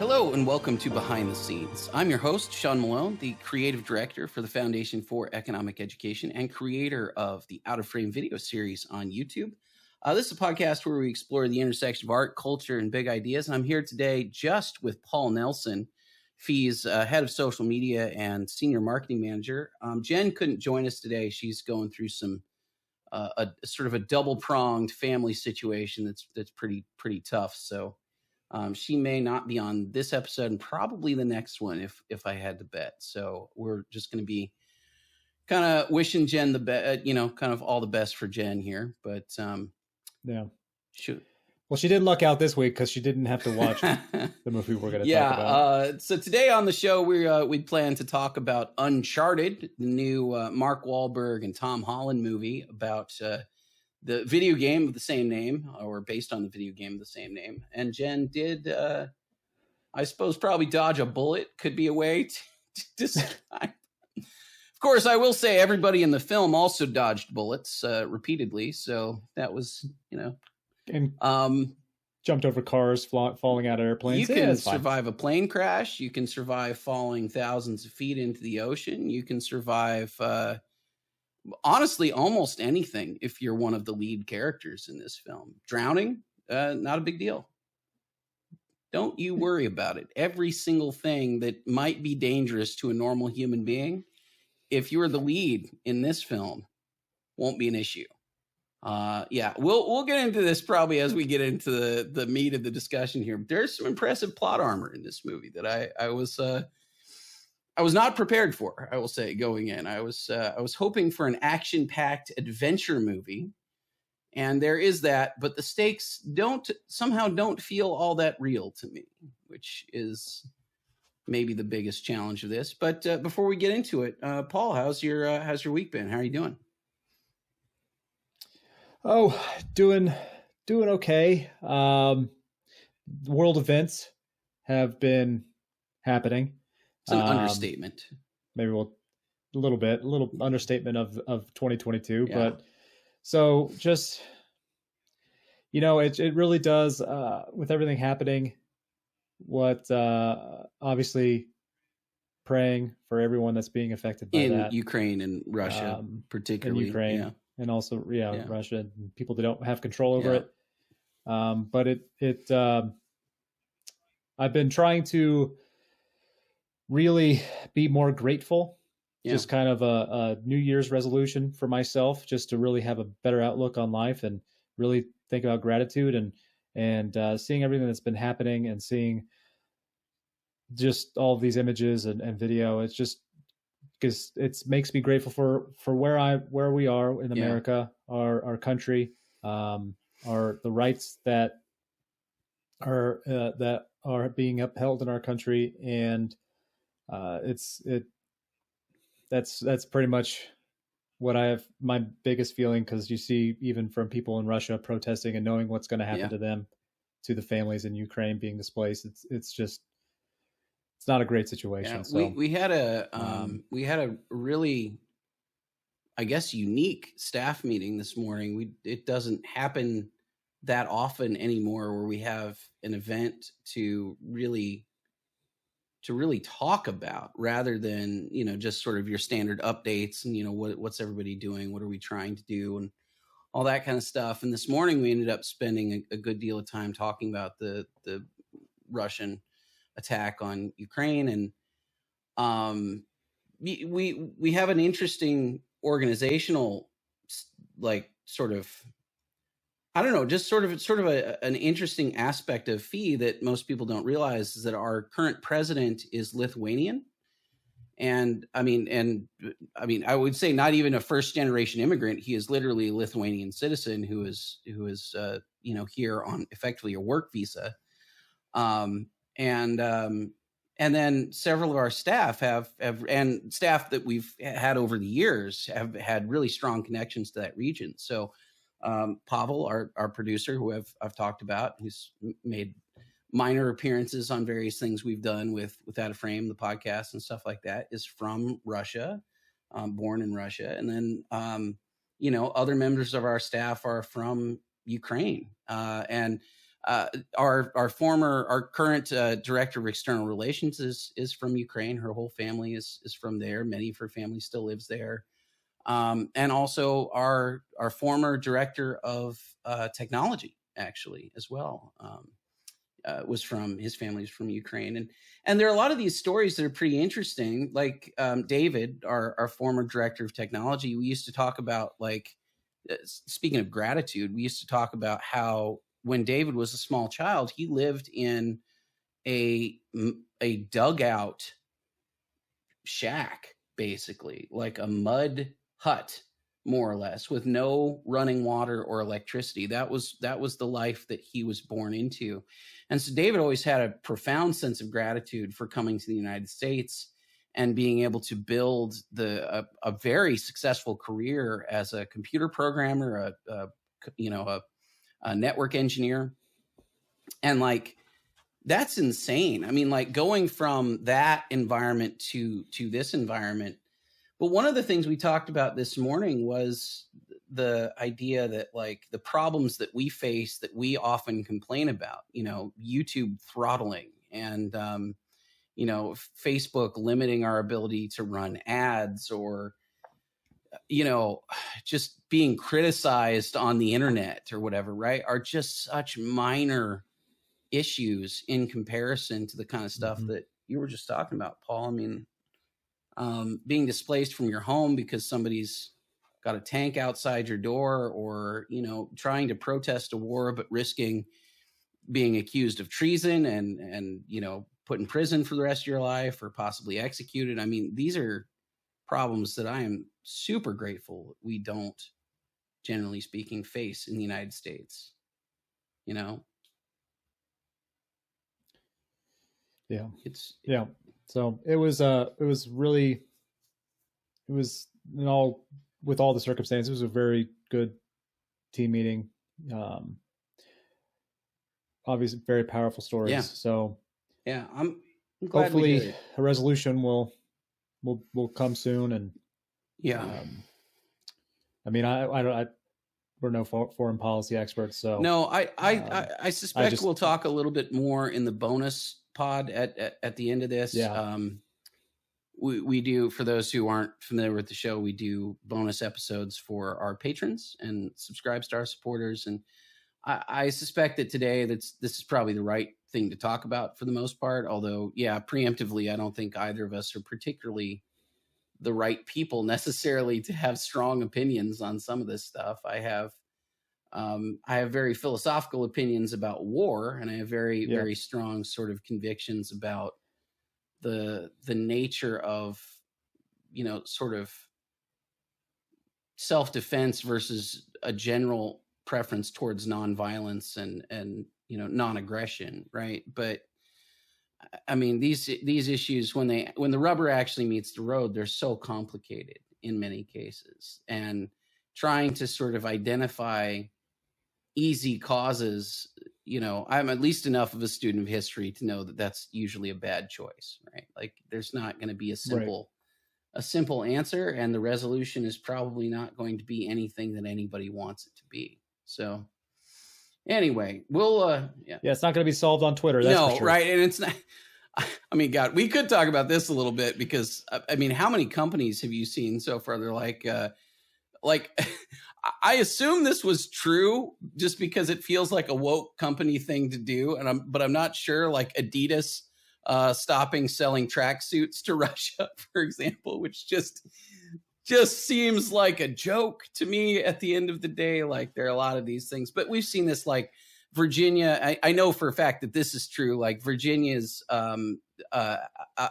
Hello and welcome to Behind the Scenes. I'm your host, Sean Malone, the creative director for the Foundation for Economic Education and creator of the Out of Frame video series on YouTube. This is a podcast where we explore the intersection of art, culture, and big ideas. And I'm here today just with Paul Nelson, FEE's head of social media and senior marketing manager. Jen couldn't join us today. She's going through some a sort of a double-pronged family situation that's pretty tough. So she may not be on this episode and probably the next one if I had to bet. So we're just going to be kind of wishing Jen the best, kind of all the best for Jen here. But yeah, shoot. Well, she did luck out this week because she didn't have to watch the movie we're going to talk about. So today on the show, we plan to talk about Uncharted, the new Mark Wahlberg and Tom Holland movie about the video game of the same name, or based on the video game of the same name. And Jen did, I suppose, probably dodge a bullet could be a way to describe. Of course, I will say everybody in the film also dodged bullets repeatedly. So that was, and jumped over cars, falling out of airplanes. You can survive a plane crash. You can survive falling thousands of feet into the ocean. You can survive, honestly, almost anything if you're one of the lead characters in this film. Drowning, not a big deal. Don't you worry about it. Every single thing that might be dangerous to a normal human being, if you're the lead in this film, won't be an issue. We'll get into this probably as we get into the meat of the discussion here. There's some impressive plot armor in this movie that I was not prepared for. I will say going in, I was hoping for an action-packed adventure movie, and there is that, but the stakes don't feel all that real to me, which is maybe the biggest challenge of this. But before we get into it, Paul, how's your week been? How are you doing? Oh, doing okay. World events have been happening. It's an understatement. Maybe a little understatement of 2022. Yeah. But so just, it really does, with everything happening, what obviously praying for everyone that's being affected by that. Ukraine and Russia, particularly. In Ukraine. Yeah. And also, Russia and people that don't have control over it. But I've been trying to really be more grateful. Just kind of a New Year's resolution for myself, just to really have a better outlook on life and really think about gratitude and seeing everything that's been happening and seeing just all of these images and video. It's just, because it makes me grateful for where we are in America, our country, the rights that are being upheld in our country, and that's pretty much what I have my biggest feeling, because you see even from people in Russia protesting and knowing what's going to happen to them, to the families in Ukraine being displaced. It's not a great situation. Yeah, so we had a really, I guess, unique staff meeting this morning. It doesn't happen that often anymore where we have an event to really talk about, rather than just sort of your standard updates and what's everybody doing, what are we trying to do, and all that kind of stuff. And this morning we ended up spending a good deal of time talking about the Russian attack on Ukraine, and we have an interesting organizational, sort of, I don't know, just sort of an interesting aspect of FEE that most people don't realize, is that our current president is Lithuanian, and I mean, I would say not even a first generation immigrant. He is literally a Lithuanian citizen who is here on effectively a work visa. And then several of our staff and staff that we've had over the years have had really strong connections to that region. So Pavel, our producer, who I've talked about, who's made minor appearances on various things we've done with Without a Frame, the podcast and stuff like that, is from Russia, born in Russia. And then, other members of our staff are from Ukraine. And Our current director of external relations is from Ukraine. Her whole family is from there. Many of her family still lives there. And also our former director of technology, actually, as well, was from, his family's from Ukraine. And there are a lot of these stories that are pretty interesting. Like David, our former director of technology, we used to talk about, like, speaking of gratitude, we used to talk about how when David was a small child, he lived in a dugout shack, basically, like a mud hut, more or less, with no running water or electricity. That was the life that he was born into. And so David always had a profound sense of gratitude for coming to the United States and being able to build a very successful career as a computer programmer, a network engineer. And like, that's insane. I mean, like, going from that environment to this environment. But one of the things we talked about this morning was the idea that, like, the problems that we face that we often complain about, YouTube throttling and, Facebook limiting our ability to run ads, or, just being criticized on the internet or whatever, right, are just such minor issues in comparison to the kind of stuff that you were just talking about, Paul. I mean, being displaced from your home because somebody's got a tank outside your door, or, trying to protest a war, but risking being accused of treason and, put in prison for the rest of your life, or possibly executed. I mean, these are problems that I am super grateful we don't, generally speaking, face in the United States, Yeah. It's So it was with all the circumstances, it was a very good team meeting. Obviously very powerful stories. Yeah. So yeah, I'm glad hopefully a resolution will come soon. And I mean, we're no foreign policy experts, so no, I suspect we'll talk a little bit more in the bonus pod at the end of this. Yeah. We do, for those who aren't familiar with the show, we do bonus episodes for our patrons and Subscribe Star supporters. And I suspect that today this is probably the right thing to talk about for the most part. Although, preemptively, I don't think either of us are particularly the right people necessarily to have strong opinions on some of this stuff. I have very philosophical opinions about war, and I have very strong sort of convictions about the nature of, sort of self-defense versus a general preference towards nonviolence and non-aggression, right? But I mean, these issues, when the rubber actually meets the road, they're so complicated in many cases, and trying to sort of identify easy causes, I'm at least enough of a student of history to know that that's usually a bad choice, right? Like, there's not going to be a simple answer, and the resolution is probably not going to be anything that anybody wants it to be. So anyway, we'll it's not going to be solved on Twitter. That's for sure. Right? And it's not. I mean, God, we could talk about this a little bit, because I mean, how many companies have you seen so far? They're like I assume this was true just because it feels like a woke company thing to do, but I'm not sure. Like Adidas stopping selling tracksuits to Russia, for example, which just seems like a joke to me at the end of the day. Like, there are a lot of these things, but we've seen this, like Virginia. I know for a fact that this is true. Like Virginia's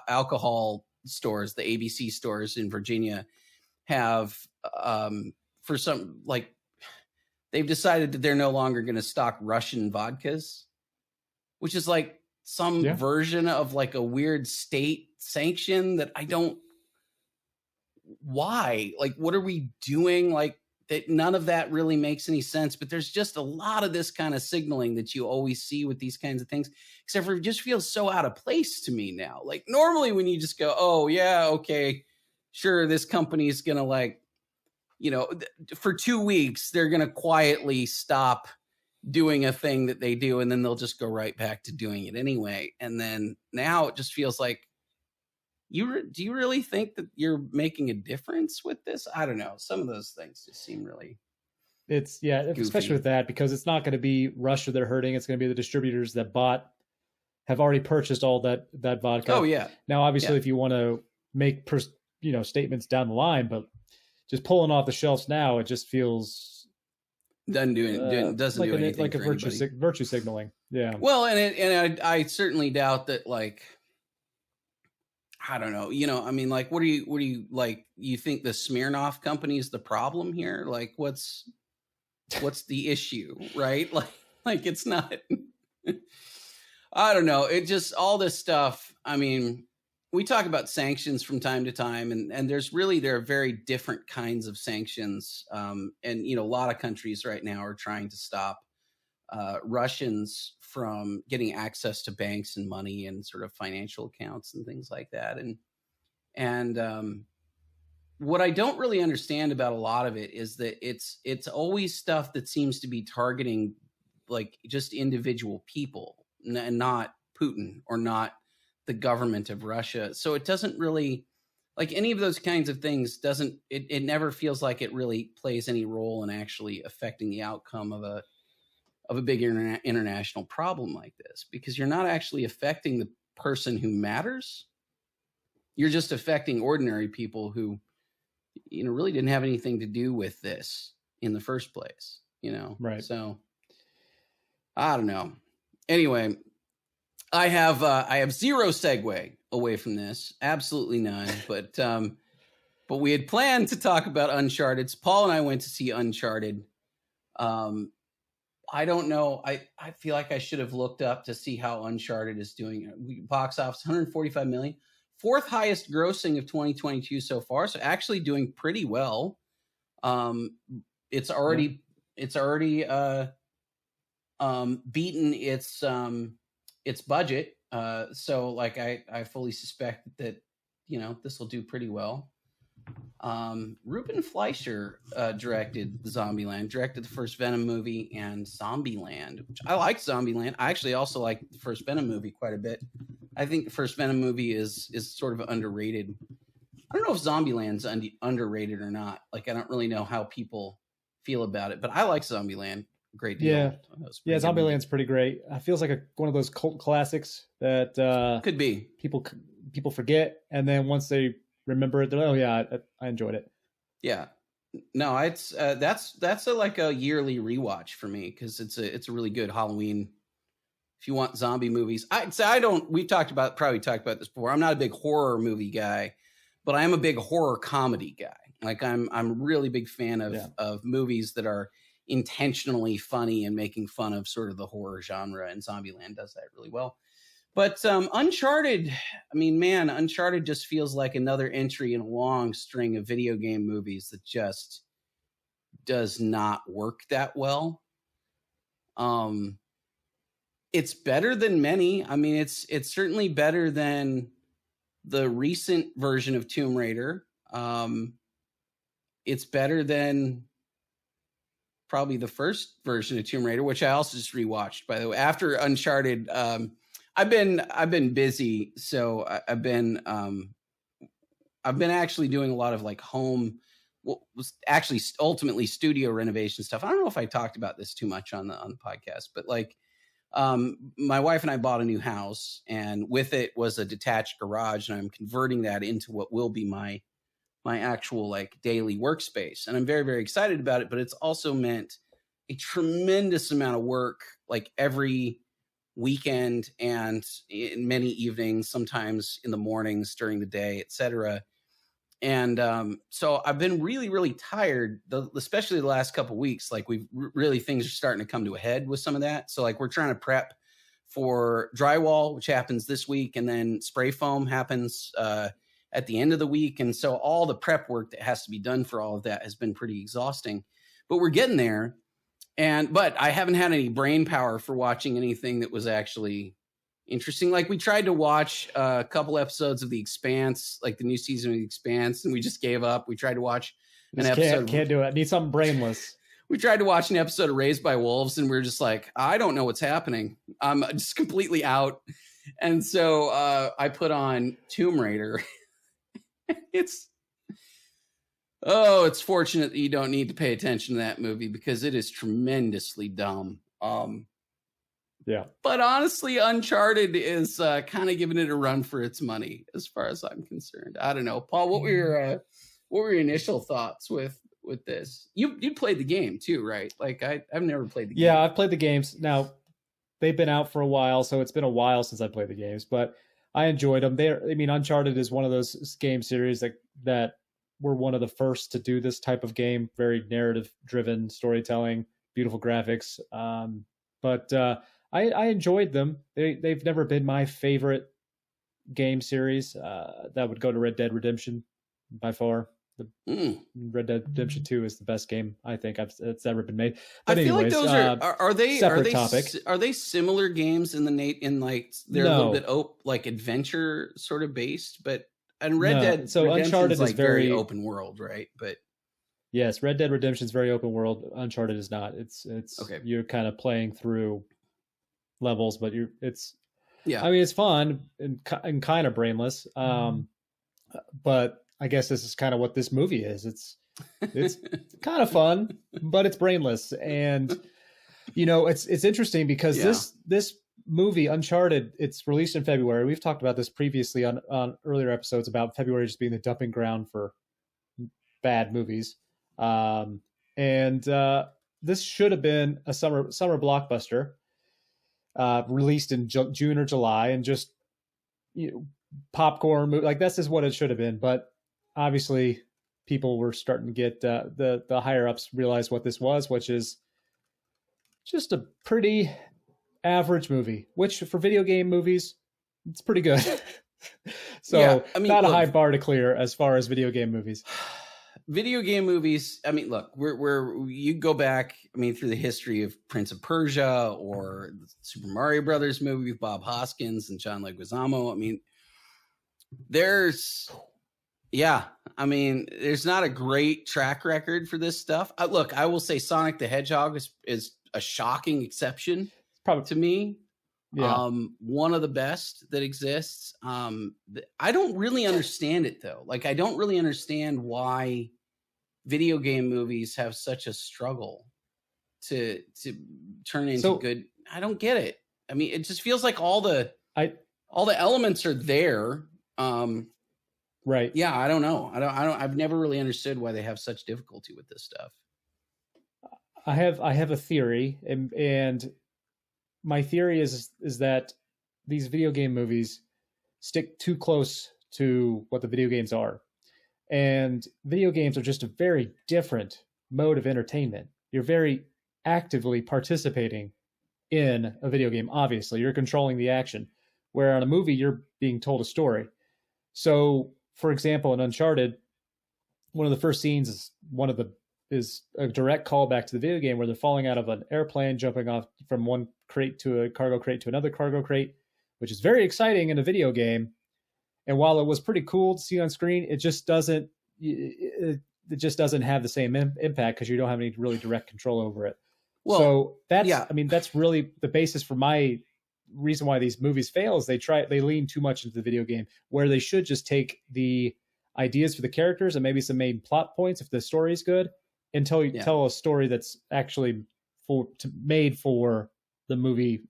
alcohol stores, the ABC stores in Virginia, have for some, like, they've decided that they're no longer going to stock Russian vodkas, which is like some version of like a weird state sanction that I don't. Why? Like, what are we doing? Like, that none of that really makes any sense. But there's just a lot of this kind of signaling that you always see with these kinds of things, except for it just feels so out of place to me now. Like, normally when you just go, oh yeah, okay, sure, this company is going to, like, for 2 weeks, they're going to quietly stop doing a thing that they do, and then they'll just go right back to doing it anyway. And then now it just feels like, do you really think that you're making a difference with this? I don't know. Some of those things just seem really goofy. Especially with that, because it's not going to be Russia they're hurting. It's going to be the distributors that have already purchased all that vodka. Oh yeah. Now, obviously, if you want to make statements down the line, but just pulling off the shelves now, it just feels doesn't do anything like a virtue signaling. Yeah. Well, and I certainly doubt that, like, I don't know, I mean, like, what do you like? You think the Smirnoff company is the problem here? Like, what's the issue, right? Like it's not. I don't know. It just, all this stuff. I mean, we talk about sanctions from time to time, and there are very different kinds of sanctions. And a lot of countries right now are trying to stop Russians from getting access to banks and money and sort of financial accounts and things like that. And what I don't really understand about a lot of it is that it's always stuff that seems to be targeting like just individual people and not Putin or not the government of Russia. So it doesn't really, like, any of those kinds of things it never feels like it really plays any role in actually affecting the outcome of a big international problem like this, because you're not actually affecting the person who matters. You're just affecting ordinary people who, really didn't have anything to do with this in the first place, Right. So I don't know. Anyway, I have zero segue away from this. Absolutely none. But we had planned to talk about Uncharted. So Paul and I went to see Uncharted. I don't know. I feel like I should have looked up to see how Uncharted is doing. Box office, 145 million. Fourth highest grossing of 2022 so far. So actually doing pretty well. It's already beaten its budget. So like I fully suspect that, this will do pretty well. Ruben Fleischer directed Zombieland, directed the first Venom movie and Zombieland, which I like. Zombieland. I actually also like the first Venom movie quite a bit. I think the first Venom movie is sort of underrated. I don't know if Zombieland's underrated or not. Like, I don't really know how people feel about it, but I like Zombieland a great deal. Yeah, Zombieland's pretty great. It feels like one of those cult classics that could be people forget, and then once they remember it, they're like, oh yeah, I enjoyed it. Yeah, no, it's that's like a yearly rewatch for me, because it's a really good Halloween. If you want zombie movies, we've probably talked about this before. I'm not a big horror movie guy, but I am a big horror comedy guy. Like, I'm a really big fan of movies that are intentionally funny and making fun of sort of the horror genre, and Zombieland does that really well. But Uncharted, I mean, man, Uncharted just feels like another entry in a long string of video game movies that just does not work that well. It's better than many. I mean, it's certainly better than the recent version of Tomb Raider. It's better than probably the first version of Tomb Raider, which I also just rewatched, by the way. After Uncharted, I've been busy, so I've been actually doing a lot of like home, was actually ultimately studio renovation stuff. I don't know if I talked about this too much on the podcast, but like, my wife and I bought a new house, and with it was a detached garage, and I'm converting that into what will be my actual like daily workspace. And I'm very, very excited about it, but it's also meant a tremendous amount of work, like every weekend and in many evenings, sometimes in the mornings during the day, etc. And so I've been really, really tired, especially the last couple of weeks. Like, things are starting to come to a head with some of that. So like, we're trying to prep for drywall, which happens this week, and then spray foam happens at the end of the week. And so all the prep work that has to be done for all of that has been pretty exhausting, but we're getting there. But I haven't had any brain power for watching anything that was actually interesting. Like, we tried to watch a couple episodes of The Expanse, like the new season of The Expanse, and we just gave up. We tried to watch an episode. Can't do it. Need something brainless. we tried to watch an episode of Raised by Wolves, and we are just like, I don't know what's happening. I'm just completely out. And so I put on Tomb Raider. It's fortunate that you don't need to pay attention to that movie because it is tremendously dumb. Yeah. But honestly, Uncharted is kind of giving it a run for its money, as far as I'm concerned. I don't know, Paul. What were your initial thoughts with this? You played the game too, right? Like I've never played the game. Yeah, I've played the games. Now they've been out for a while, so it's been a while since I played the games, but I enjoyed them. Uncharted is one of those game series that were one of the first to do this type of game. Very narrative driven storytelling, beautiful graphics. But I enjoyed them. They've never been my favorite game series. That would go to Red Dead Redemption by far. Red Dead Redemption 2 is the best game I think it's ever been made. But I feel like those are they separate topic. Are they similar games in like they're a little bit like adventure sort of based, but and Red Dead so Uncharted like is very open world, right? But yes, Red Dead Redemption is very open world. Uncharted is not. It's okay. You're kind of playing through levels, but it's fun and kind of brainless. But I guess this is kind of what this movie is. It's kind of fun, but it's brainless. And it's interesting because this movie Uncharted, it's released in February. We've talked about this previously on earlier episodes about February just being the dumping ground for bad movies. This should have been a summer blockbuster, released in June or July, and just popcorn movie. Like this is what it should have been. But obviously, people were starting to get the higher ups realized what this was, which is just a pretty average movie. Which for video game movies, it's pretty good. So not a high bar to clear as far as video game movies. Video game movies. I mean, look, you go back. I mean, through the history of Prince of Persia or the Super Mario Brothers movie with Bob Hoskins and John Leguizamo. I mean, there's not a great track record for this stuff. Look, I will say Sonic the Hedgehog is a shocking exception, probably to me. Yeah. One of the best that exists. I don't really understand it though. Like, I don't really understand why video game movies have such a struggle to turn into good. I don't get it. I mean, it just feels like all the elements are there. Right. Yeah. I don't know. I've never really understood why they have such difficulty with this stuff. I have a theory, and my theory is that these video game movies stick too close to what the video games are. And video games are just a very different mode of entertainment. You're very actively participating in a video game. Obviously, you're controlling the action, where on a movie, you're being told a story. So, for example, in Uncharted, one of the first scenes is a direct callback to the video game where they're falling out of an airplane, jumping off from one crate to a cargo crate to another cargo crate, which is very exciting in a video game. And while it was pretty cool to see on screen, it just doesn't have the same impact because you don't have any really direct control over it. Well, so that's really the basis for my reason why these movies fail is they lean too much into the video game, where they should just take the ideas for the characters and maybe some main plot points if the story is good, and tell a story that's actually made for the movie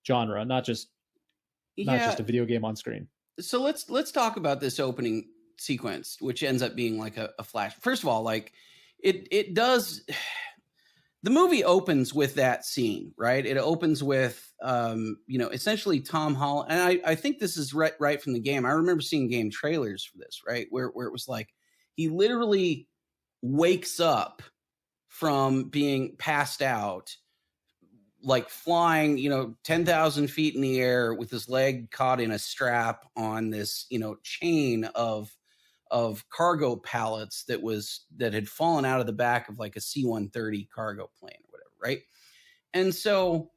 genre, not just a video game on screen. So let's talk about this opening sequence, which ends up being like a flash. First of all, like it does. The movie opens with that scene, right? It opens with, essentially Tom Holland. And I think this is right from the game. I remember seeing game trailers for this, right? Where it was like, he literally wakes up from being passed out, like flying, 10,000 feet in the air with his leg caught in a strap on this, chain of cargo pallets that had fallen out of the back of like a C-130 cargo plane or whatever, right? And so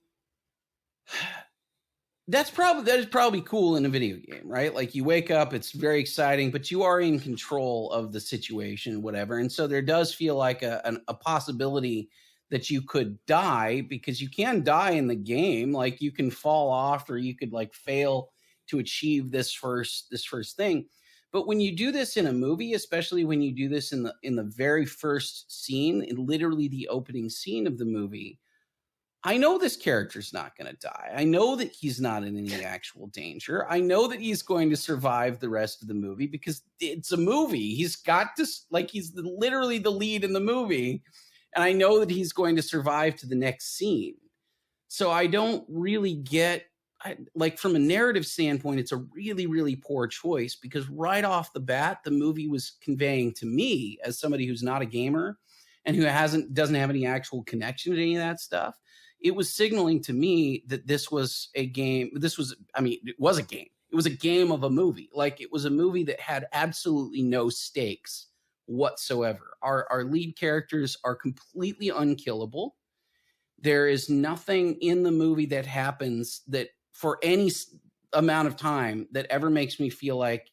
that is probably cool in a video game, right? Like you wake up, it's very exciting, but you are in control of the situation, whatever. And so there does feel like a possibility that you could die, because you can die in the game. Like you can fall off, or you could like fail to achieve this first thing. But when you do this in a movie, especially when you do this in the very first scene, in literally the opening scene of the movie, I know this character's not going to die. I know that he's not in any actual danger. I know that he's going to survive the rest of the movie, because it's a movie. He's got to, like, he's literally the lead in the movie. And I know that he's going to survive to the next scene. So I don't really get, like, from a narrative standpoint, it's a really, really poor choice, because right off the bat, the movie was conveying to me, as somebody who's not a gamer and who doesn't have any actual connection to any of that stuff, it was signaling to me that this was a game. It was a game. It was a game of a movie. Like, it was a movie that had absolutely no stakes whatsoever. Our lead characters are completely unkillable. There is nothing in the movie that happens that for any amount of time that ever makes me feel like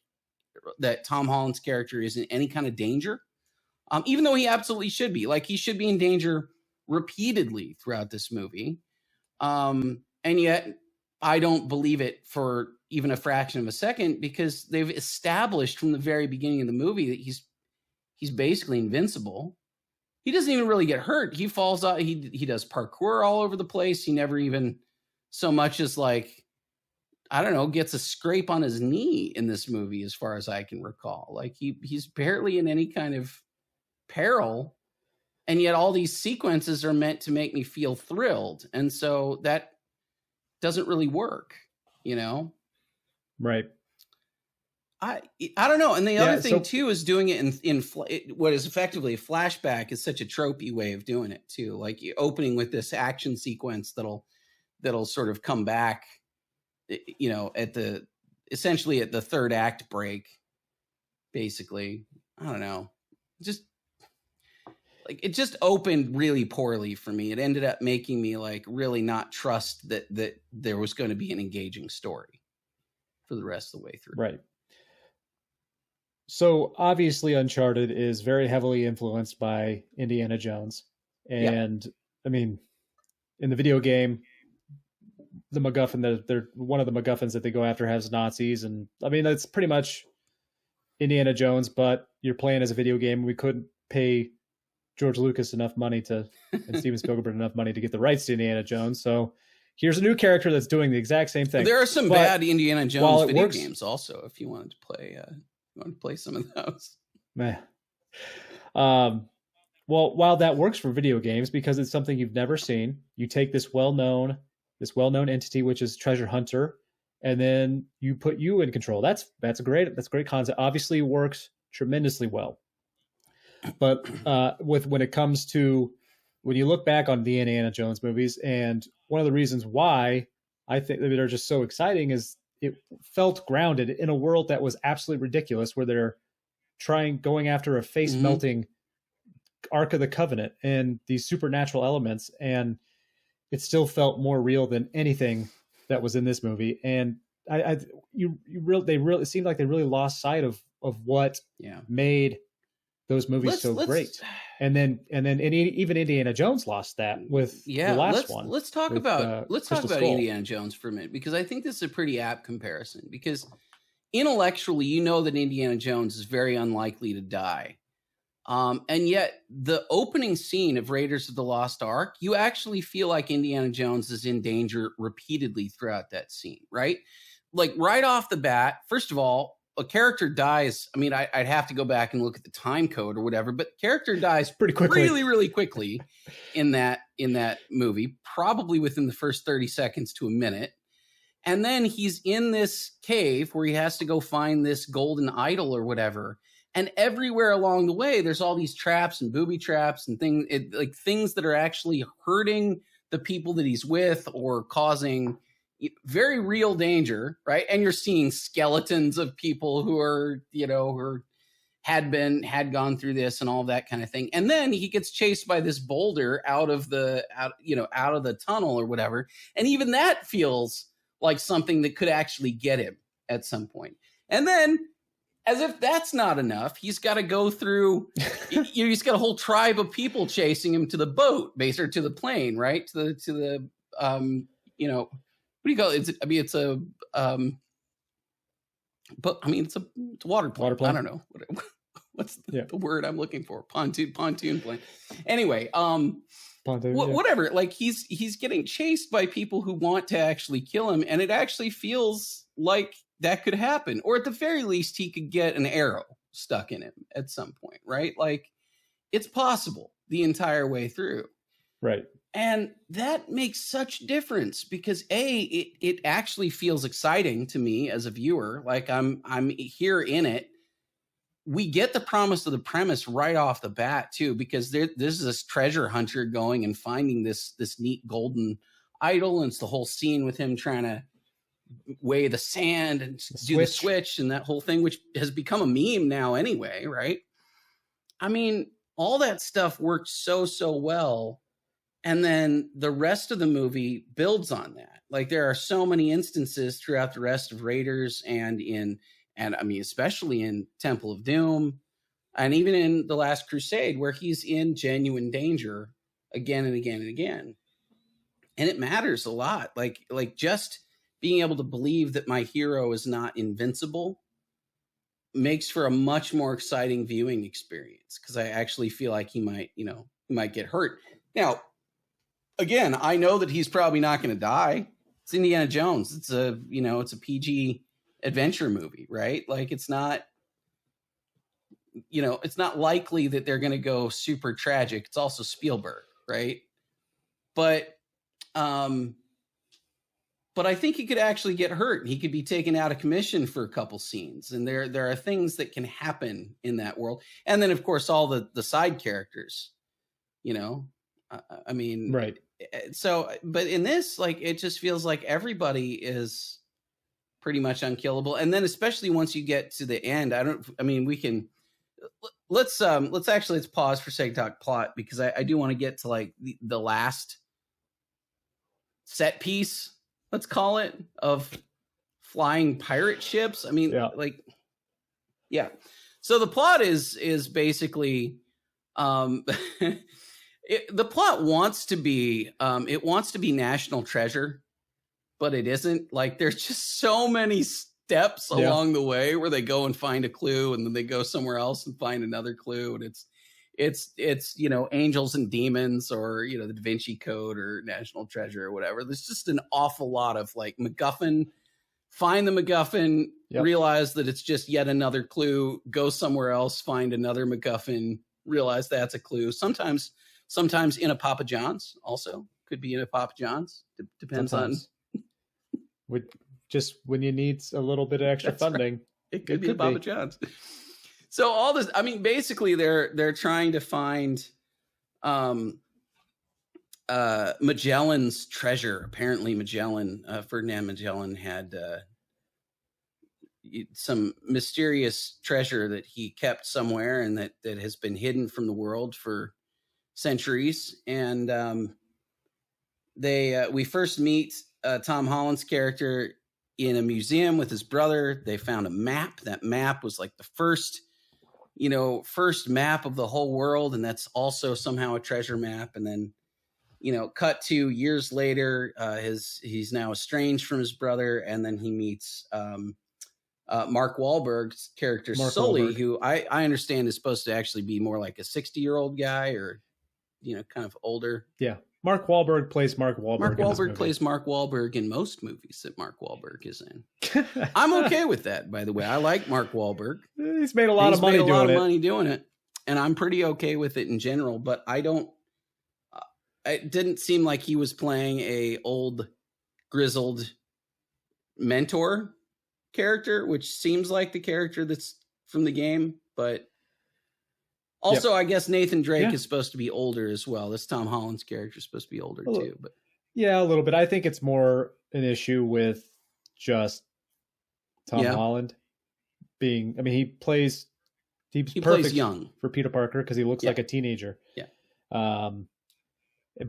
that Tom Holland's character is in any kind of danger. Even though he absolutely should be. Like, he should be in danger repeatedly throughout this movie. And yet I don't believe it for even a fraction of a second, because they've established from the very beginning of the movie that he's basically invincible. He doesn't even really get hurt. He falls out. He does parkour all over the place. He never even so much as, like, I don't know, gets a scrape on his knee in this movie, as far as I can recall. Like, he's barely in any kind of peril. And yet all these sequences are meant to make me feel thrilled. And so that doesn't really work, you know? Right. I don't know. And the other thing too is doing it in what is effectively a flashback is such a tropey way of doing it too. Like, opening with this action sequence that'll sort of come back, you know, essentially at the third act break, basically. I don't know. It just opened really poorly for me. It ended up making me, like, really not trust that there was going to be an engaging story for the rest of the way through. Right. So obviously Uncharted is very heavily influenced by Indiana Jones. And yeah. I mean, in the video game, the MacGuffin, they're one of the MacGuffins that they go after has Nazis. And I mean, that's pretty much Indiana Jones, but you're playing as a video game. We couldn't pay George Lucas enough money and Steven Spielberg enough money to get the rights to Indiana Jones. So here's a new character that's doing the exact same thing. There are some bad Indiana Jones video games also, if you wanted to play some of those. Well, while that works for video games because it's something you've never seen, you take this well-known entity, which is Treasure Hunter, and then you put you in control. That's a great concept. Obviously, it works tremendously well. But when it comes to when you look back on the Indiana Jones movies, and one of the reasons why I think that they're just so exciting is it felt grounded in a world that was absolutely ridiculous, where they're going after a face-melting Ark of the Covenant and these supernatural elements, and it still felt more real than anything that was in this movie. And it seemed like they really lost sight of what made those movies great. And then even Indiana Jones lost that with the last one. Let's talk about Indiana Jones for a minute, because I think this is a pretty apt comparison, because intellectually, you know that Indiana Jones is very unlikely to die. And yet the opening scene of Raiders of the Lost Ark, you actually feel like Indiana Jones is in danger repeatedly throughout that scene, right? Like, right off the bat, first of all, a character dies. I mean, I'd have to go back and look at the time code or whatever, but character dies pretty quickly, really, really quickly in that movie, probably within the first 30 seconds to a minute. And then he's in this cave where he has to go find this golden idol or whatever. And everywhere along the way, there's all these traps and booby traps and things that are actually hurting the people that he's with or causing very real danger, right? And you're seeing skeletons of people who are, who had gone through this and all that kind of thing. And then he gets chased by this boulder out of the tunnel or whatever. And even that feels like something that could actually get him at some point. And then as if that's not enough, he's got to go through. He's got a whole tribe of people chasing him to the boat, or to the plane, right? To the you know, what do you call it? I mean, it's a but I mean, it's a water plane. I don't know what's the word I'm looking for. Pontoon plane. Anyway, whatever. Like he's getting chased by people who want to actually kill him, and it actually feels like that could happen, or at the very least, he could get an arrow stuck in him at some point, right? Like it's possible the entire way through, right? And that makes such difference because it actually feels exciting to me as a viewer. Like I'm here in it. We get the promise of the premise right off the bat too, because this is this treasure hunter going and finding this neat golden idol, and it's the whole scene with him trying to weigh the sand and do the switch and that whole thing, which has become a meme now anyway, right? I mean, all that stuff worked so well. And then the rest of the movie builds on that. Like there are so many instances throughout the rest of Raiders and I mean, especially in Temple of Doom and even in The Last Crusade, where he's in genuine danger again and again and again. And it matters a lot. Like just being able to believe that my hero is not invincible makes for a much more exciting viewing experience, because I actually feel like he might get hurt. Now, again, I know that he's probably not going to die. It's Indiana Jones. It's a PG adventure movie, right? Like it's not likely that they're going to go super tragic. It's also Spielberg, right? But I think he could actually get hurt. He could be taken out of commission for a couple scenes. And there are things that can happen in that world. And then, of course, all the side characters, I mean, right. So, but in this, like, it just feels like everybody is pretty much unkillable. And then especially once you get to the end, let's pause for sake of talk plot, because I do want to get to like the last set piece, let's call it, of flying pirate ships. I mean, yeah. So the plot is basically, the plot wants to be, it wants to be National Treasure, but it isn't. Like there's just so many steps along the way where they go and find a clue, and then they go somewhere else and find another clue. And it's Angels and Demons, or the Da Vinci Code, or National Treasure, or whatever. There's just an awful lot of like MacGuffin. Find the MacGuffin, realize that it's just yet another clue, go somewhere else, find another MacGuffin, realize that's a clue. Sometimes in a Papa John's, also could be in a Papa John's. Depends sometimes. Just when you need a little bit of extra funding, right. It could be a Papa John's. So all this, I mean, basically they're trying to find Magellan's treasure. Apparently Ferdinand Magellan had some mysterious treasure that he kept somewhere, and that has been hidden from the world for centuries. And we first meet Tom Holland's character in a museum with his brother. They found a map. That map was like the first map of the whole world, and that's also somehow a treasure map. And then cut to years later, he's now estranged from his brother, and then he meets Mark Wahlberg's character Sully, who I understand is supposed to actually be more like a 60-year-old guy, or kind of older. Yeah, Mark Wahlberg plays Mark Wahlberg. Mark Wahlberg plays Mark Wahlberg in most movies that Mark Wahlberg is in. I'm okay with that, by the way. I like Mark Wahlberg. He's made a lot of money doing it, and I'm pretty okay with it in general. But I don't. It didn't seem like he was playing a old, grizzled mentor character, which seems like the character that's from the game. But also, I guess Nathan Drake is supposed to be older as well. This Tom Holland's character is supposed to be older too. But yeah, a little bit. I think it's more an issue with just Tom Holland being. I mean, he plays perfect young for Peter Parker because he looks like a teenager. Yeah.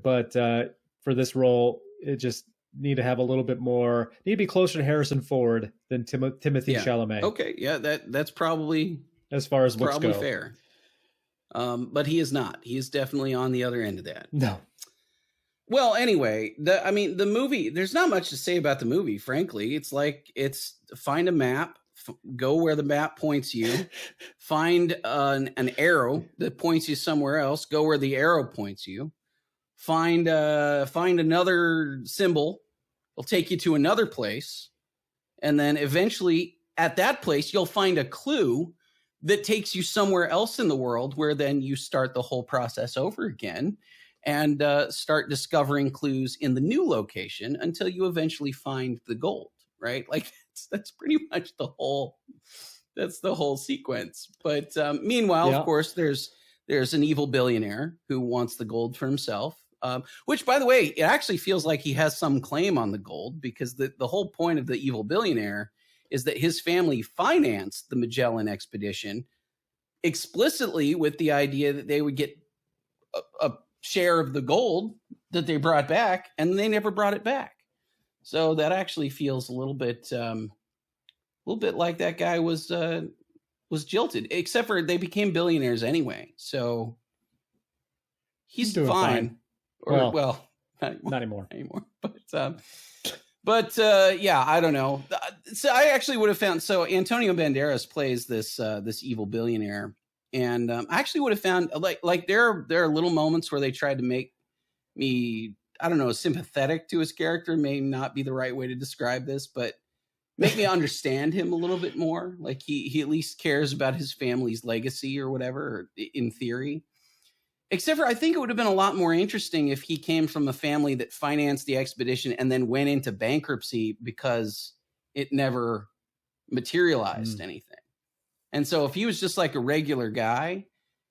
But for this role, it just need to have a little bit more, need to be closer to Harrison Ford than Timothy Chalamet. Okay. Yeah. That's probably, as far as looks probably go. fair. But he is not. He is definitely on the other end of that. No. Well, anyway, the movie, there's not much to say about the movie, frankly. It's like, it's find a map, go where the map points you, find an arrow that points you somewhere else, go where the arrow points you, find another symbol, it'll take you to another place, and then eventually at that place, you'll find a clue that takes you somewhere else in the world, where then you start the whole process over again and start discovering clues in the new location until you eventually find the gold, right? Like that's pretty much the whole sequence. But meanwhile, of course, there's an evil billionaire who wants the gold for himself, which, by the way, it actually feels like he has some claim on the gold, because the whole point of the evil billionaire is that his family financed the Magellan expedition explicitly with the idea that they would get a share of the gold that they brought back, and they never brought it back. So that actually feels a little bit like that guy was jilted, except for they became billionaires anyway. So he's fine. Or, well, not anymore. But yeah, I don't know. So I actually would have found, so Antonio Banderas plays this evil billionaire. And I actually would have found like there are little moments where they tried to make me, I don't know, sympathetic to his character. May not be the right way to describe this, but make me understand him a little bit more. Like he at least cares about his family's legacy or whatever, in theory. Except for, I think it would have been a lot more interesting if he came from a family that financed the expedition and then went into bankruptcy because it never materialized anything. And so if he was just like a regular guy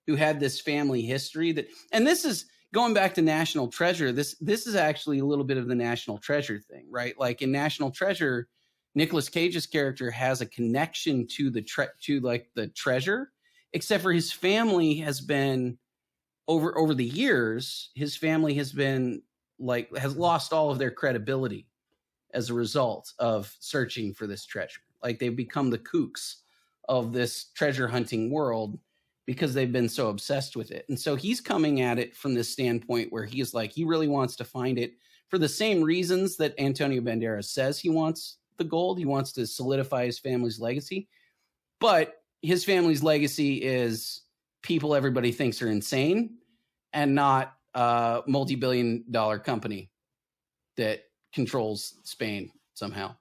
who had this family history and this is going back to National Treasure, this is actually a little bit of the National Treasure thing, right? Like in National Treasure, Nicolas Cage's character has a connection to the treasure, except for his family has been over the years, his family has lost all of their credibility as a result of searching for this treasure. Like they've become the kooks of this treasure hunting world because they've been so obsessed with it. And so he's coming at it from this standpoint where he is like, he really wants to find it for the same reasons that Antonio Banderas says he wants the gold. He wants to solidify his family's legacy, but his family's legacy is people everybody thinks are insane and not a multi-billion-dollar company that controls Spain somehow.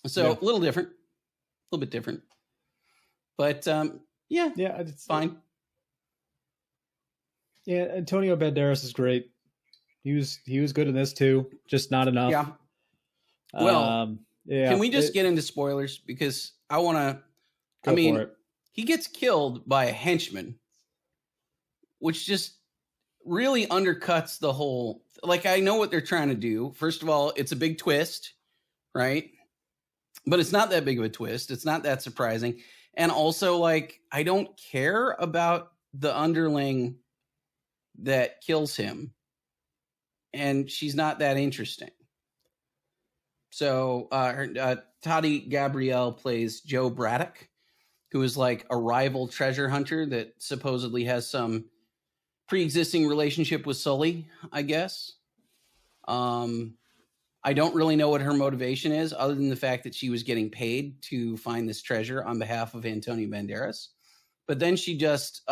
So a little different. A little bit different, but yeah, it's fine. Yeah, Antonio Banderas is great. He was good in this too, just not enough. Yeah. Well, can we just get into spoilers, because I want to? I mean, he gets killed by a henchman, which just really undercuts the whole. Like, I know what they're trying to do. First of all, it's a big twist, right? But it's not that big of a twist. It's not that surprising. And also, like, I don't care about the underling that kills him. And she's not that interesting. So Toddy Gabrielle plays Joe Braddock, who is like a rival treasure hunter that supposedly has some pre-existing relationship with Sully, I guess. I don't really know what her motivation is, other than the fact that she was getting paid to find this treasure on behalf of Antonio Banderas. But then she just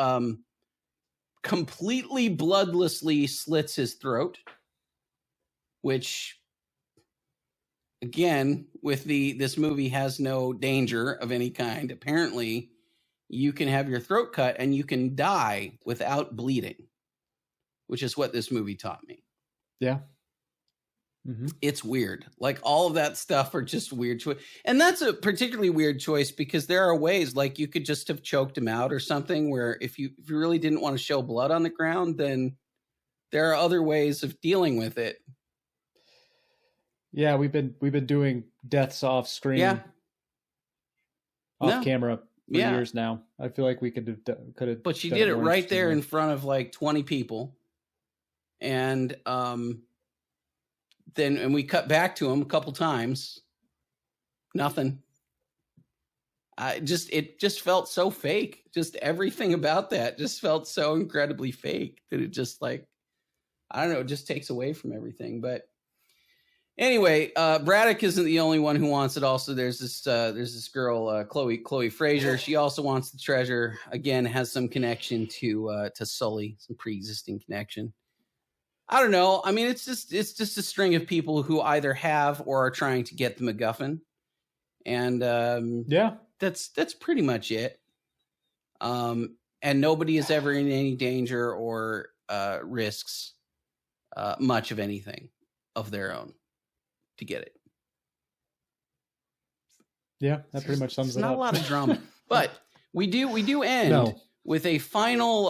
completely bloodlessly slits his throat, which, again, with this movie has no danger of any kind. Apparently, you can have your throat cut and you can die without bleeding, which is what this movie taught me. Yeah. Mm-hmm. It's weird. Like, all of that stuff are just weird choice. And that's a particularly weird choice because there are ways, like, you could just have choked him out or something, where if you really didn't want to show blood on the ground, then there are other ways of dealing with it. Yeah, we've been doing deaths off screen, off camera for years now. I feel like we could have. But she did it right there in front of like 20 people, and and we cut back to him a couple times. Nothing. It just felt so fake. Just everything about that just felt so incredibly fake that it just like, I don't know, it just takes away from everything. But anyway, Braddock isn't the only one who wants it. Also, there's this girl, Chloe Fraser. She also wants the treasure. Again, has some connection to Sully, some pre-existing connection. I don't know. I mean, it's just a string of people who either have or are trying to get the MacGuffin, and that's pretty much it. And nobody is ever in any danger or risks much of anything of their own to get it. Yeah, that pretty much sums it up. Not a lot of drama, but we do end with a final,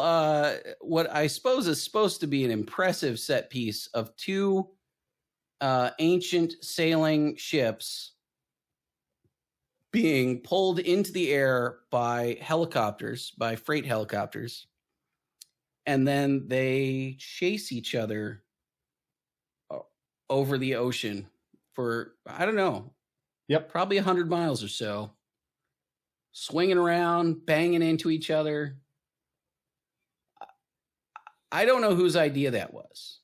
what I suppose is supposed to be an impressive set piece of two ancient sailing ships being pulled into the air by helicopters, by freight helicopters, and then they chase each other over the ocean for, I don't know, probably 100 miles or so, swinging around, banging into each other. I don't know whose idea that was,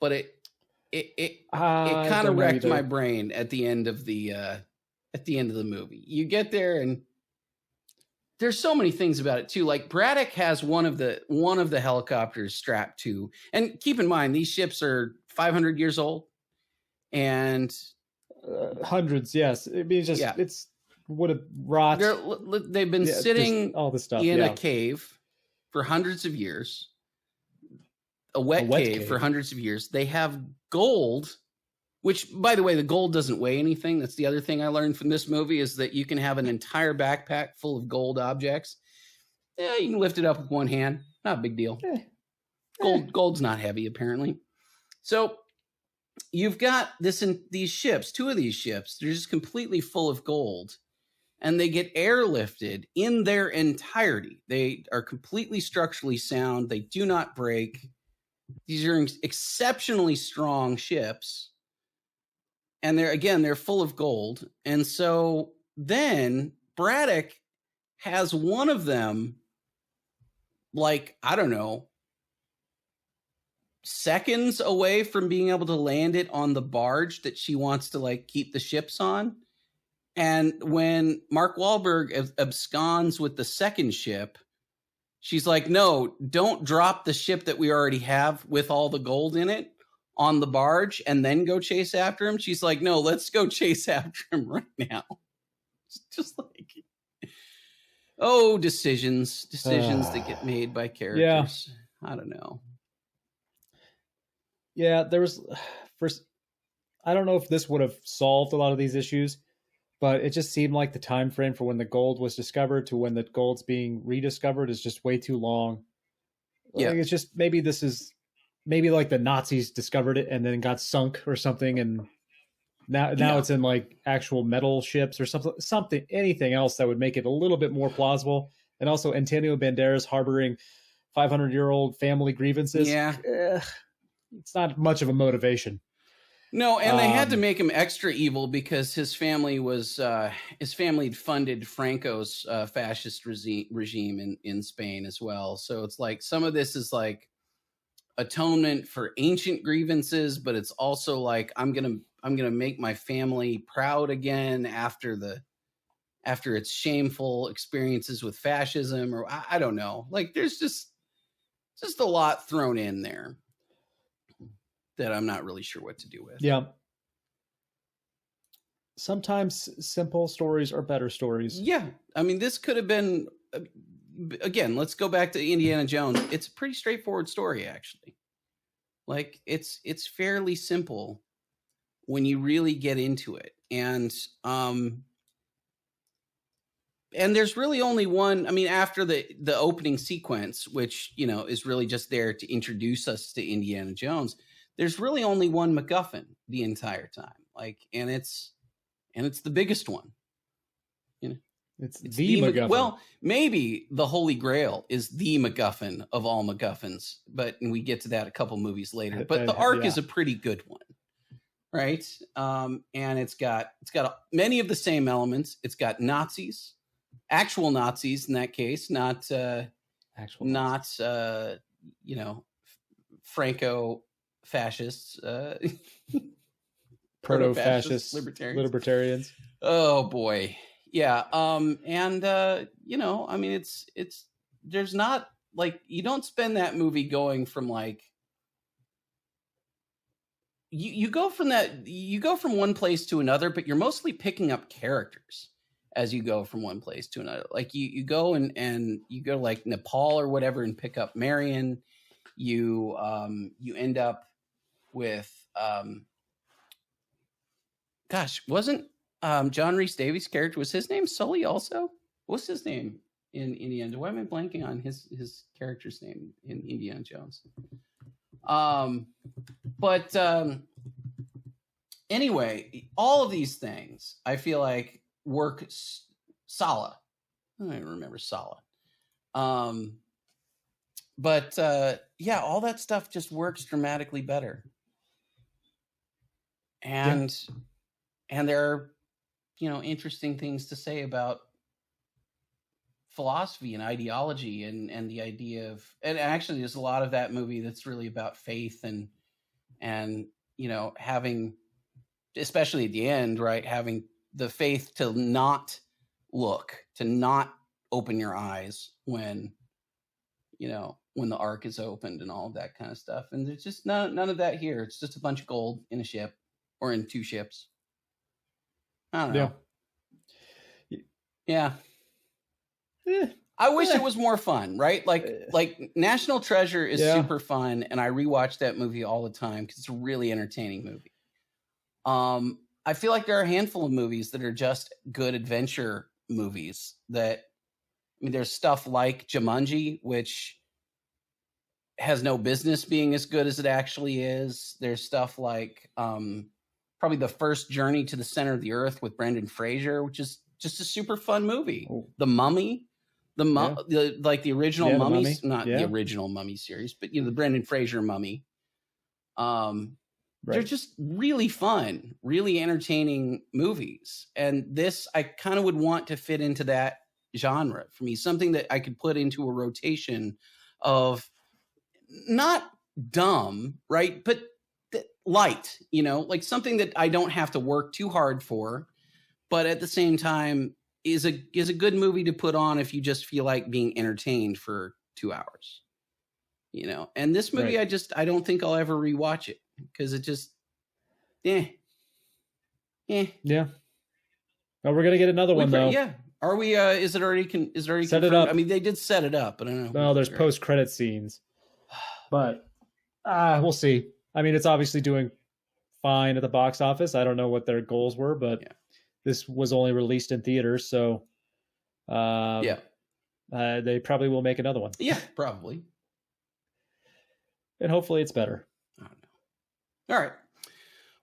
but it kind of wrecked my brain at the end of the movie. You get there and there's so many things about it too. Like Braddock has one of the helicopters strapped to, and keep in mind these ships are 500 years old and hundreds. Yes, I mean, it's would have rot. They've been sitting all this stuff in a cave for hundreds of years, a wet cave for hundreds of years. They have gold, which, by the way, the gold doesn't weigh anything. That's the other thing I learned from this movie, is that you can have an entire backpack full of gold objects. Yeah, you can lift it up with one hand. Not a big deal. Gold's not heavy, apparently. So you've got these ships, two of these ships, they're just completely full of gold, and they get airlifted in their entirety. They are completely structurally sound. They do not break. These are exceptionally strong ships. And they're full of gold. And so then Braddock has one of them, like, I don't know, seconds away from being able to land it on the barge that she wants to like keep the ships on. And when Mark Wahlberg absconds with the second ship, she's like, no, don't drop the ship that we already have with all the gold in it on the barge and then go chase after him. She's like, no, let's go chase after him right now. It's just like, decisions that get made by characters. I don't know. Yeah, there was first. I don't know if this would have solved a lot of these issues, but it just seemed like the time frame for when the gold was discovered to when the gold's being rediscovered is just way too long. Yeah, like it's just maybe like the Nazis discovered it and then got sunk or something, and now it's in like actual metal ships or something, anything else that would make it a little bit more plausible. And also Antonio Banderas harboring 500-year-old family grievances. Yeah. It's not much of a motivation. No, and they had to make him extra evil because his family had funded Franco's fascist regime in Spain as well. So it's like some of this is like atonement for ancient grievances, but it's also like I'm gonna make my family proud again after its shameful experiences with fascism, or I don't know. Like there's just a lot thrown in there that I'm not really sure what to do with. Yeah. Sometimes simple stories are better stories. Yeah. I mean, this could have been, again, let's go back to Indiana Jones. It's a pretty straightforward story, actually. Like it's fairly simple when you really get into it. And there's really only one, I mean, after the opening sequence, which, is really just there to introduce us to Indiana Jones, there's really only one MacGuffin the entire time. Like, and it's the biggest one. It's the MacGuffin. Well, maybe the Holy Grail is the MacGuffin of all MacGuffins, but we get to that a couple movies later. But the Ark is a pretty good one. right? And it's got many of the same elements. It's got Nazis, actual Nazis in that case, not you know, Franco fascists, proto-fascist libertarians. Oh boy, yeah. And you know, I mean, it's there's not like, you don't spend that movie going from like, you go from one place to another, but you're mostly picking up characters as you go from one place to another. Like you go and you go like Nepal or whatever and pick up Marion. You end up with gosh, wasn't John Rhys Davies' character, was his name Sully also? What's his name in Indiana? Why am I blanking on his character's name in Indiana Jones? But anyway, all of these things I feel like work. Sala, I don't even remember Sala. But yeah, all that stuff just works dramatically better. And there are, you know, interesting things to say about philosophy and ideology and the idea of, and actually there's a lot of that movie that's really about faith and you know, having, especially at the end, right, having the faith to not look, to not open your eyes when, you know, when the ark is opened and all of that kind of stuff. And there's just none of that here. It's just a bunch of gold in a ship or in two ships. I don't know. Yeah. I wish it was more fun, right? Like National Treasure is super fun, and I rewatch that movie all the time because it's a really entertaining movie. I feel like there are a handful of movies that are just good adventure movies that, I mean, there's stuff like Jumanji, which has no business being as good as it actually is. There's stuff like probably the first Journey to the Center of the Earth with Brendan Fraser, which is just a super fun movie. Oh. The Mummy, like the original Mummies, not the original Mummy series, but you know, the Brendan Fraser Mummy. They're just really fun, really entertaining movies. And this, I kind of would want to fit into that genre for me, something that I could put into a rotation of not dumb, right? But light, you know, like something that I don't have to work too hard for, but at the same time is a good movie to put on if you just feel like being entertained for 2 hours, you know. And this movie, I don't think I'll ever rewatch it because it just, yeah. Well, we're gonna get another one though. Yeah. Are we? Is it already? Is it already set confirmed? it up? I mean, they did set it up, but I don't know. Well, there's post-credit scenes, but we'll see. I mean, it's obviously doing fine at the box office. I don't know what their goals were, but this was only released in theaters, so they probably will make another one. Yeah, probably. And hopefully it's better. I don't know. All right.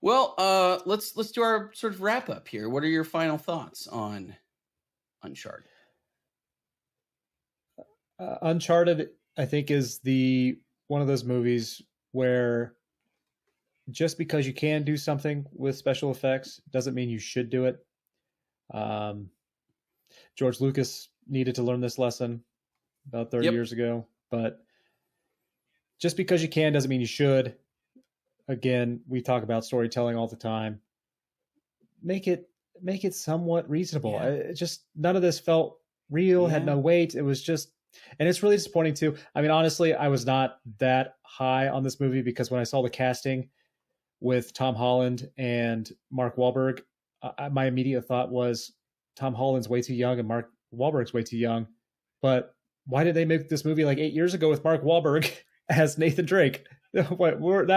Well, let's do our sort of wrap up here. What are your final thoughts on Uncharted? Uncharted, I think, is one of those movies where just because you can do something with special effects doesn't mean you should do it. George Lucas needed to learn this lesson about 30 years ago, but just because you can doesn't mean you should. Again, we talk about storytelling all the time. Make it somewhat reasonable. Just none of this felt real, had no weight. It was just, and it's really disappointing too. I mean, honestly, I was not that high on this movie because when I saw the casting with Tom Holland and Mark Wahlberg, my immediate thought was Tom Holland's way too young and Mark Wahlberg's way too young. But why did they make this movie like 8 years ago with Mark Wahlberg as Nathan Drake? That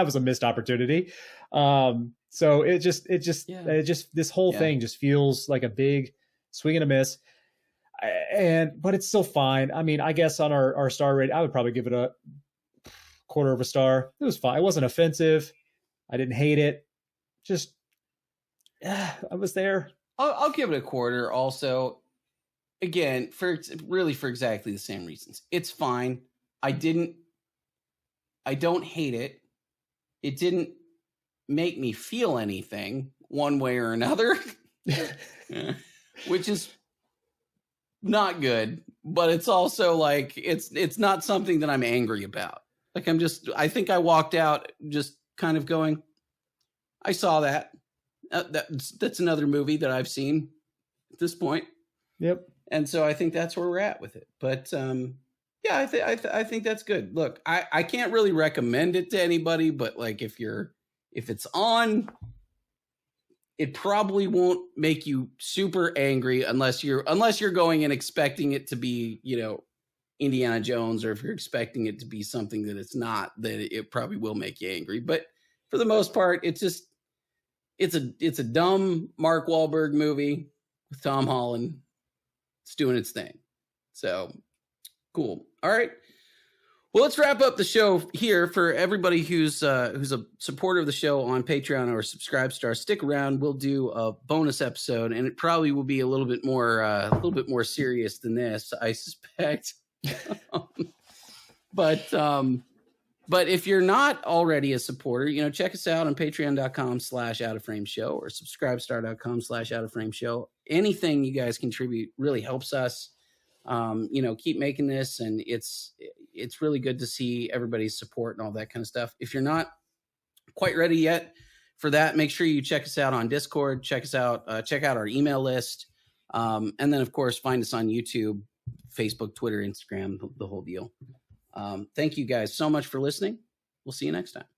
was a missed opportunity. So it just this whole thing just feels like a big swing and a miss. But it's still fine. I mean, I guess on our star rate, I would probably give it a 1/4 of a star. It was fine. It wasn't offensive. I didn't hate it. Just, I was there. I'll give it a 1/4 also. Again, for exactly the same reasons. It's fine. I don't hate it. It didn't make me feel anything one way or another, which is not good, but it's also like, it's not something that I'm angry about. Like I think I walked out just kind of going, I saw that. That's another movie that I've seen at this point. Yep. And so I think that's where we're at with it. But yeah, I think that's good. Look, I can't really recommend it to anybody, but like if it's on, it probably won't make you super angry unless you're going and expecting it to be, Indiana Jones, or if you're expecting it to be something that it's not, then it probably will make you angry. But for the most part, it's a dumb Mark Wahlberg movie with Tom Holland. It's doing its thing. So cool. All right. Well, let's wrap up the show here. For everybody who's a supporter of the show on Patreon or Subscribestar, stick around. We'll do a bonus episode, and it probably will be a little bit more serious than this, I suspect. But if you're not already a supporter, check us out on patreon.com/outoframeshow or subscribestar.com/outoframeshow. Anything you guys contribute really helps us, keep making this. And it's really good to see everybody's support and all that kind of stuff. If you're not quite ready yet for that, make sure you check us out on Discord, check out our email list. And then of course, find us on YouTube, Facebook, Twitter, Instagram, the whole deal. Thank you guys so much for listening. We'll see you next time.